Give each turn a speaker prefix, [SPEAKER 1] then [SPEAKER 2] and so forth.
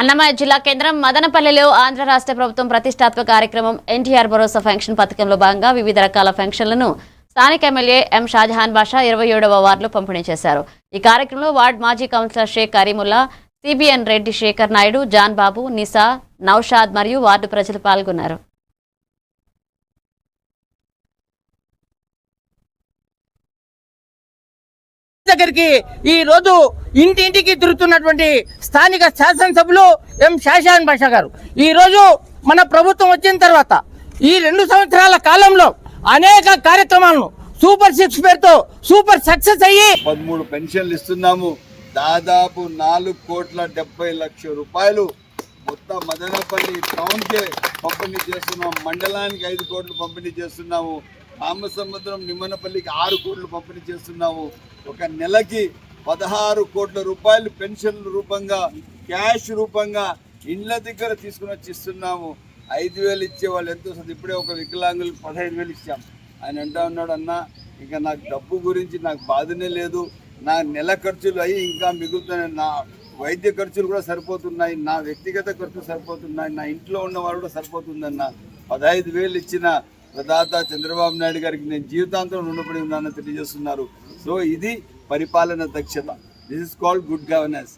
[SPEAKER 1] అన్నమయ్య జిల్లా కేంద్రం మదనపల్లిలో ఆంధ్ర రాష్ట్ర ప్రభుత్వం ప్రతిష్టాత్మక కార్యక్రమం ఎన్టీఆర్ భరోసా ఫంక్షన్ పథకంలో భాగంగా వివిధ రకాల ఫంక్షన్లను స్థానిక ఎమ్మెల్యే ఎం షాజహాన్ బాషా 27వ వార్డులో పంపిణీ చేశారు. ఈ కార్యక్రమంలో వార్డు మాజీ councillor Sheikh Karimulla, CBN Reddy, Shekhar Naidu, John Babu, Nisa, Naushad మరియు వార్డు ప్రజలు పాల్గొన్నారు.
[SPEAKER 2] దగ్గరికి ఈ రోజు ఇంటింటికి తిరుగుతున్నటువంటి స్థానిక శాసనసభ్యులు ఎం షాజహాన్ బాషా గారు ఈ రోజు మన ప్రభుత్వం వచ్చిన తర్వాత ఈ 2 సంవత్సరాల కాలంలో అనేక కార్యక్రమాలను సూపర్ 6 పేరుతో సూపర్ సక్సెస్ అయ్యి
[SPEAKER 3] 13 పెన్షన్లు ఇస్తున్నాము. దాదాపు 4,70,00,000 రూపాయలు మొత్తం మదనపల్లి టౌన్కే పంపిణీ చేస్తున్నాము. మండలానికి 5 కోట్లు పంపిణీ చేస్తున్నాము. రామసముద్రం నిమ్మనపల్లికి 6 కోట్లు పంపిణీ చేస్తున్నాము. ఒక నెలకి 16 కోట్ల రూపాయలు పెన్షన్ రూపంగా, క్యాష్ రూపంగా ఇండ్ల దగ్గర తీసుకుని వచ్చి ఇస్తున్నాము. 5,000 ఇచ్చే వాళ్ళు ఎంతో వస్తుంది. ఇప్పుడే ఒక వికలాంగులకు 15,000 ఇచ్చాం. ఆయన అంటా ఉన్నాడు, అన్న ఇంకా నాకు డబ్బు గురించి నాకు బాధనే లేదు, నా నెల ఖర్చులు అయ్యి ఇంకా మిగులుతున్నాయి, నా వైద్య ఖర్చులు కూడా సరిపోతున్నాయి, నా వ్యక్తిగత ఖర్చులు సరిపోతున్నాయి, నా ఇంట్లో ఉన్న వాళ్ళు కూడా సరిపోతుందన్న. 15,000 ఇచ్చిన ప్రదాత చంద్రబాబు నాయుడు గారికి నేను జీవితాంతం రుణపడి ఉన్నానని తెలియజేస్తున్నారు. సో ఇది పరిపాలన దక్షత. This is called good governance.